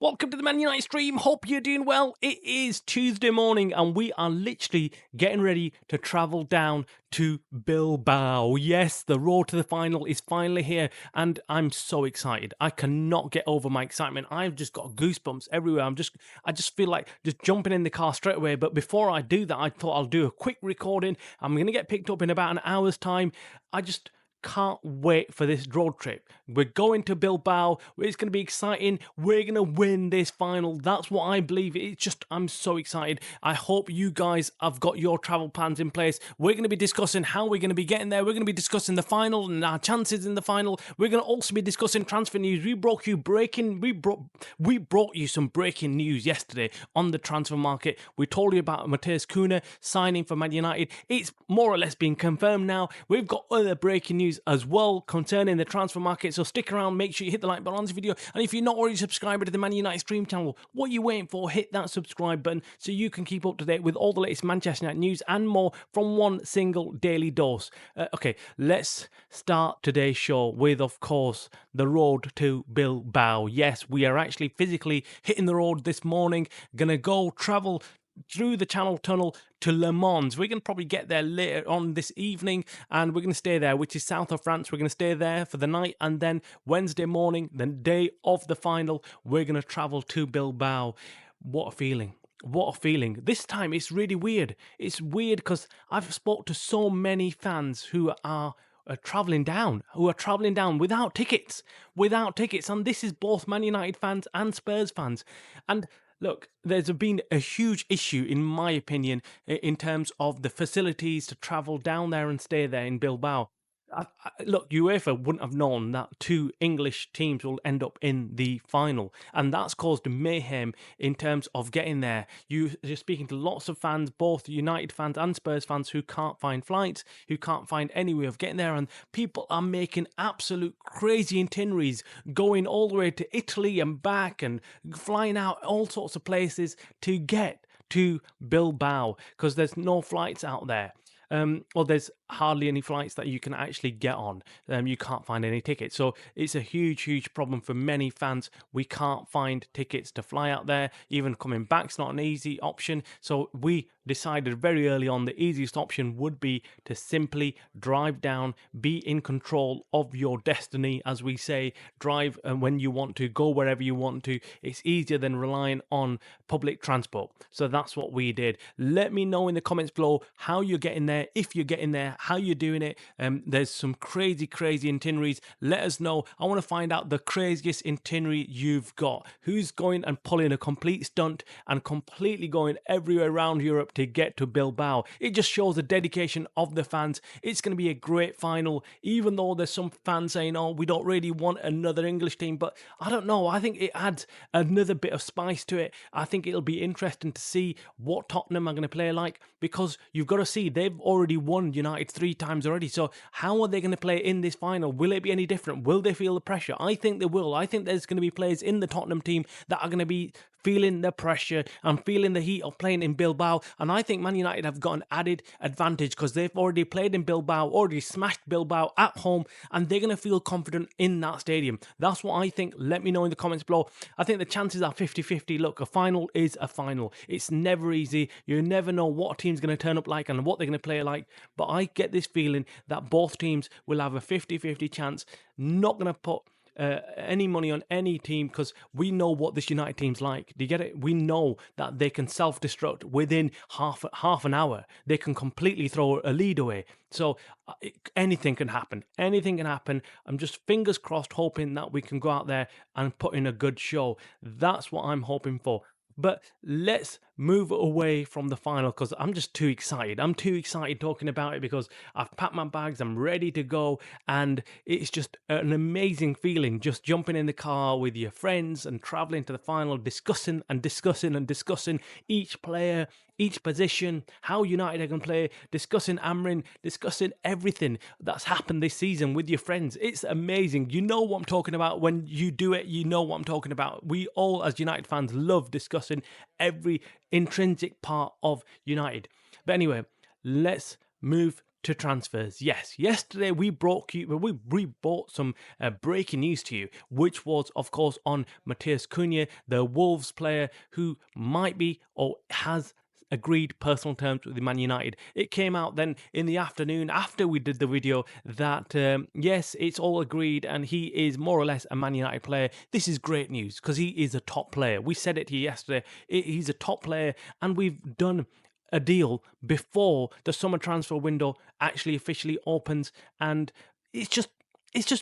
Welcome to the Man United stream. Hope you're doing well. It is Tuesday morning and we are literally getting ready to travel down to Bilbao. Yes, the road to the final is finally here and I'm so excited. I cannot get over my excitement. I've just got goosebumps everywhere. I just feel like just jumping in the car straight away. But before I do that, I thought I'll do a quick recording. I'm going to get picked up in about an hour's time. I just can't wait for this road trip. We're going to Bilbao. It's going to be exciting. We're going to win this final. That's what I believe. I'm so excited. I hope you guys have got your travel plans in place. We're going to be discussing how we're going to be getting there. We're going to be discussing the final and our chances in the final. We're going to also be discussing transfer news. We brought you some breaking news yesterday on the transfer market. We told you about Matheus Cunha signing for Man United. It's more or less been confirmed now. We've got other breaking news as well concerning the transfer market, so stick around. Make sure you hit the like button on this video, and if you're not already subscribed to the Man United stream channel, what are you waiting for? Hit that subscribe button so you can keep up to date with all the latest Manchester United news and more from one single daily dose. Okay, let's start today's show with, of course, the road to Bilbao. Yes, we are actually physically hitting the road this morning, gonna go travel through the Channel Tunnel to Le Mans. We're going to probably get there later on this evening and we're going to stay there, which is south of France. We're going to stay there for the night, and then Wednesday morning, the day of the final, we're going to travel to Bilbao. What a feeling. What a feeling. This time it's really weird. It's weird because I've spoke to so many fans who are travelling down without tickets, and this is both Man United fans and Spurs fans. And look, there's been a huge issue, in my opinion, in terms of the facilities to travel down there and stay there in Bilbao. Look, UEFA wouldn't have known that two English teams will end up in the final, and that's caused mayhem in terms of getting there. You're speaking to lots of fans, both United fans and Spurs fans, who can't find flights, who can't find any way of getting there, and people are making absolute crazy itineraries, going all the way to Italy and back, and flying out all sorts of places to get to Bilbao because there's no flights out there. Well, there's hardly any flights that you can actually get on. You can't find any tickets. So it's a huge problem for many fans. We can't find tickets to fly out there. Even coming back's not an easy option. So we decided very early on the easiest option would be to simply drive down, be in control of your destiny, as we say. Drive when you want to, go wherever you want to. It's easier than relying on public transport. So that's what we did. Let me know in the comments below how you're getting there, if you're getting there, how you're doing it. There's some crazy itineraries. Let us know. I want to find out the craziest itinerary you've got. Who's going and pulling a complete stunt and completely going everywhere around Europe to get to Bilbao? It just shows the dedication of the fans. It's going to be a great final, even though there's some fans saying, oh, we don't really want another English team. But I don't know. I think it adds another bit of spice to it. I think it'll be interesting to see what Tottenham are going to play like, because you've got to see they've already won United 3 times already. So how are they going to play in this final? Will it be any different? Will they feel the pressure? I think they will. I think there's going to be players in the Tottenham team that are going to be feeling the pressure and feeling the heat of playing in Bilbao. And I think Man United have got an added advantage because they've already played in Bilbao, already smashed Bilbao at home, and they're going to feel confident in that stadium. That's what I think. Let me know in the comments below. I think the chances are 50-50. Look, a final is a final. It's never easy. You never know what a team's going to turn up like and what they're going to play like. But I get this feeling that both teams will have a 50-50 chance. Not going to put any money on any team because we know what this United team's like. Do you get it? We know that they can self-destruct within half an hour. They can completely throw a lead away. So anything can happen. Anything can happen. I'm just fingers crossed hoping that we can go out there and put in a good show. That's what I'm hoping for. But let's move away from the final because I'm just too excited. I'm too excited talking about it because I've packed my bags, I'm ready to go, and it's just an amazing feeling just jumping in the car with your friends and traveling to the final, discussing each player, each position, how United are going to play, discussing Amrin, discussing everything that's happened this season with your friends. It's amazing. You know what I'm talking about. When you do it, you know what I'm talking about. We all, as United fans, love discussing every intrinsic part of United. But anyway, let's move to transfers. Yes, yesterday we brought some breaking news to you, which was, of course, on Matheus Cunha, the Wolves player who might be or has agreed personal terms with Man United. It came out then in the afternoon after we did the video that yes, it's all agreed and he is more or less a Man United player. This is great news because he is a top player. We said it to you yesterday. He's a top player and we've done a deal before the summer transfer window actually officially opens, and it's just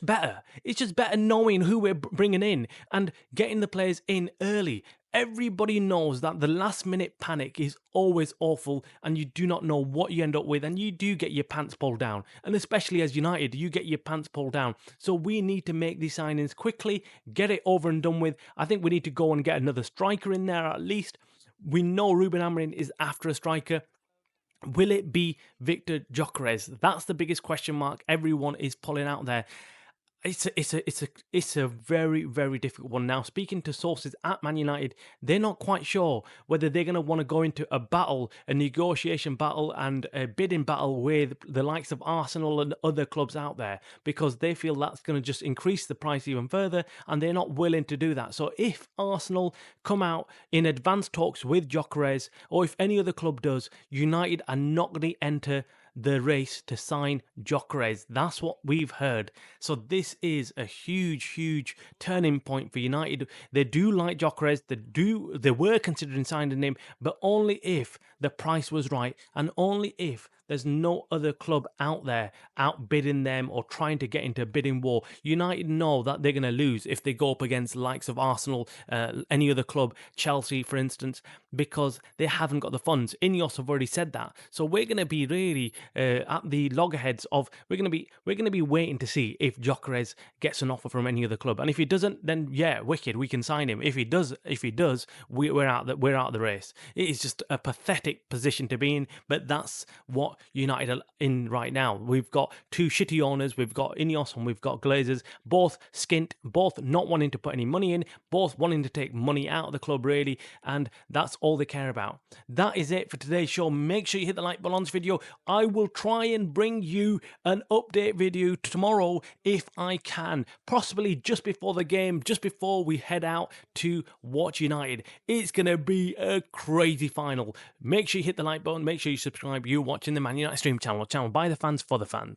better. It's just better knowing who we're bringing in and getting the players in early. Everybody knows that the last minute panic is always awful and you do not know what you end up with, and you do get your pants pulled down. And especially as United, you get your pants pulled down. So we need to make these signings quickly, get it over and done with. I think we need to go and get another striker in there at least. We know Ruben Amorim is after a striker. Will it be Victor Gyökeres? That's the biggest question mark everyone is pulling out there. It's a very, very difficult one. Now, speaking to sources at Man United, they're not quite sure whether they're going to want to go into a battle, a negotiation battle and a bidding battle with the likes of Arsenal and other clubs out there, because they feel that's going to just increase the price even further and they're not willing to do that. So if Arsenal come out in advanced talks with Gyökeres, or if any other club does, United are not going to enter the race to sign Gyökeres. That's what we've heard. So this is a huge turning point for United. They do like Gyökeres. They were considering signing him, but only if the price was right and only if there's no other club out there outbidding them or trying to get into a bidding war. United know that they're going to lose if they go up against the likes of Arsenal, any other club, Chelsea, for instance, because they haven't got the funds. Ineos have already said that. So we're going to be really at the loggerheads of we're going to be waiting to see if Gyökeres gets an offer from any other club. And if he doesn't, then yeah, wicked, we can sign him. If he does, we're out the race. It is just a pathetic position to be in, but that's what United are in right now. We've got two shitty owners. We've got Ineos and we've got Glazers, both skint, both not wanting to put any money in, both wanting to take money out of the club really, and that's all they care about. That is it for today's show. Make sure you hit the like button on this video. I will try and bring you an update video tomorrow if I can, possibly just before the game, just before we head out to watch United. It's going to be a crazy final. Make sure you hit the like button. Make sure you subscribe. You're watching the Man United Stream channel by the fans for the fans.